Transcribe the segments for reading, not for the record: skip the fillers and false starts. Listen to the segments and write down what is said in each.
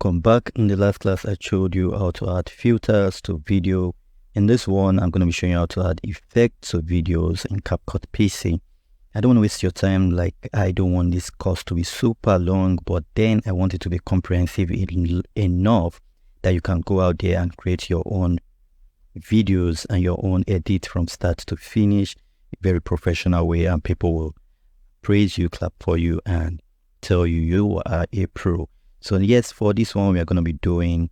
Welcome back. In the last class, I showed you how to add filters to video. In this one, I'm going to be showing you how to add effects to videos in Capcut PC. I don't want to waste your time. Like, I don't want this course to be super long, but then I want it to be comprehensive enough that you can go out there and create your own videos and your own edit from start to finish, very professional way, and people will praise you, clap for you, and tell you you are a pro. So yes, for this one, we are going to be doing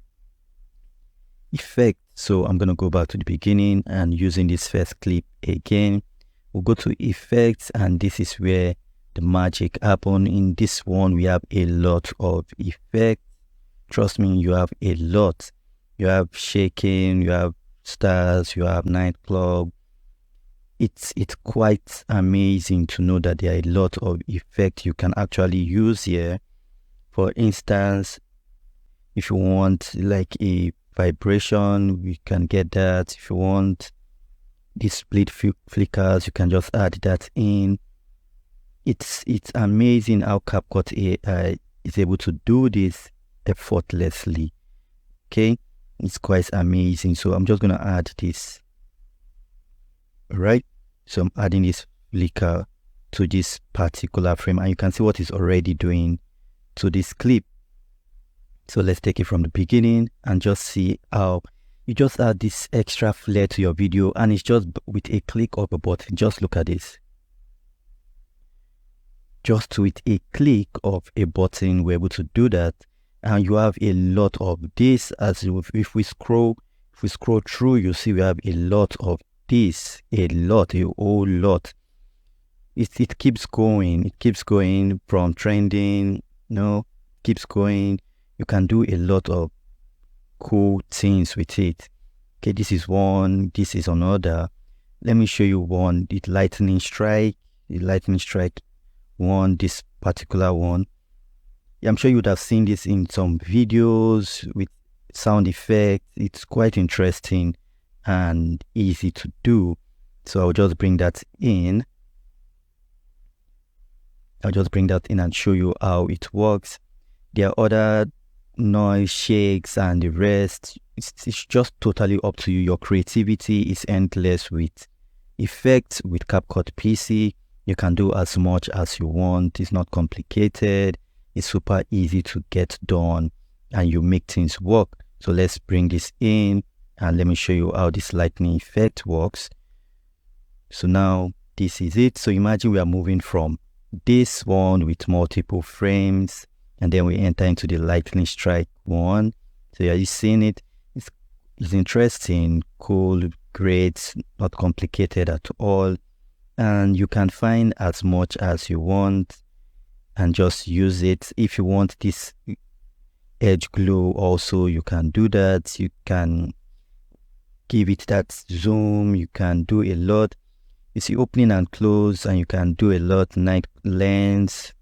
effects. So I'm going to go back to the beginning and using this first clip again. We'll go to effects, and this is where the magic happens. In this one, we have a lot of effects. Trust me, you have a lot. You have shaking, you have stars, you have nightclub. It's quite amazing to know that there are a lot of effects you can actually use here. For instance, if you want like a vibration, we can get that. If you want these split flickers, you can just add that in. It's amazing how Capcut AI is able to do this effortlessly. Okay, it's quite amazing. So I'm just gonna add this. All right, so I'm adding this flicker to this particular frame, and you can see what it's already doing to this clip. So let's take it from the beginning and just see how you just add this extra flair to your video, and it's just with a click of a button. Just look at this. Just with a click of a button, we're able to do that, and you have a lot of this. As if we scroll through, you see we have a lot of this, a whole lot. It keeps going. It keeps going from trending. Keeps going. You can do a lot of cool things with it. Okay, this is one, this is another. Let me show you one, the lightning strike one, this particular one. Yeah, I'm sure you would have seen this in some videos with sound effects. It's quite interesting and easy to do. So I'll just bring that in. And show you how it works. There are other noise, shakes, and the rest. It's just totally up to you. Your creativity is endless with effects. With Capcut PC, you can do as much as you want. It's not complicated. It's super easy to get done, and you make things work. So let's bring this in, and let me show you how this lightning effect works. So now this is it. So imagine we are moving from this one with multiple frames, and then we enter into the lightning strike one. So are you seeing it? It's interesting, cool, great, not complicated at all. And you can find as much as you want and just use it. If you want this edge glow also, you can do that. You can give it that zoom. You can do a lot. You see opening and close, and you can do a lot. Night lens.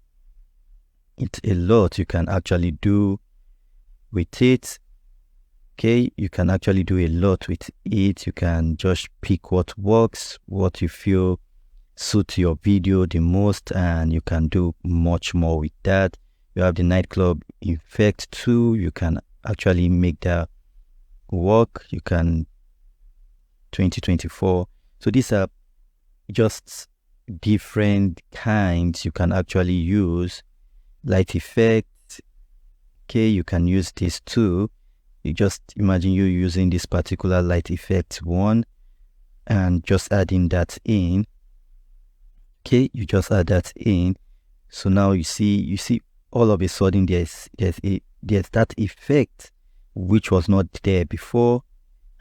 It's a lot you can actually do with it. Okay, you can actually do a lot with it. You can just pick what works, what you feel suits your video the most, and you can do much more with that. You have the nightclub effect too. You can actually make that work. You can 2024. So these are just different kinds you can actually use. Light effect. Okay, you can use this too. You just imagine you using this particular light effect one and just adding that in. Okay, you just add that in. So now you see all of a sudden there's that effect which was not there before,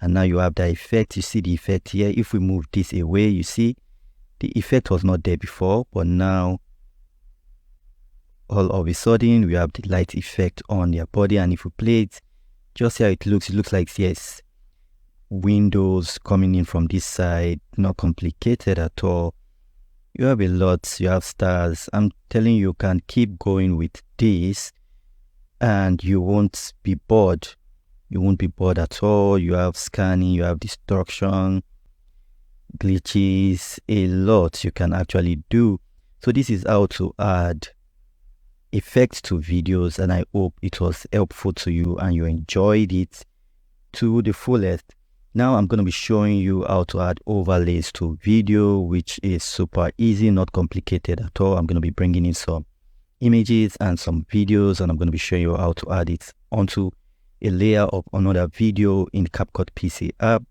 and now you have that effect. You see the effect here. If we move this away, you see the effect was not there before, but now all of a sudden we have the light effect on their body. And if we play it, just see how it looks like, yes, windows coming in from this side, not complicated at all. You have a lot, you have stars. I'm telling you, you can keep going with this and you won't be bored. You won't be bored at all. You have scanning, you have destruction, glitches, a lot you can actually do. So this is how to add effects to videos, and I hope it was helpful to you and you enjoyed it to the fullest. Now I'm going to be showing you how to add overlays to video, which is super easy, not complicated at all. I'm going to be bringing in some images and some videos, and I'm going to be showing you how to add it onto a layer of another video in Capcut PC app.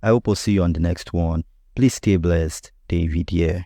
I hope I'll see you on the next one. Please stay blessed. David here.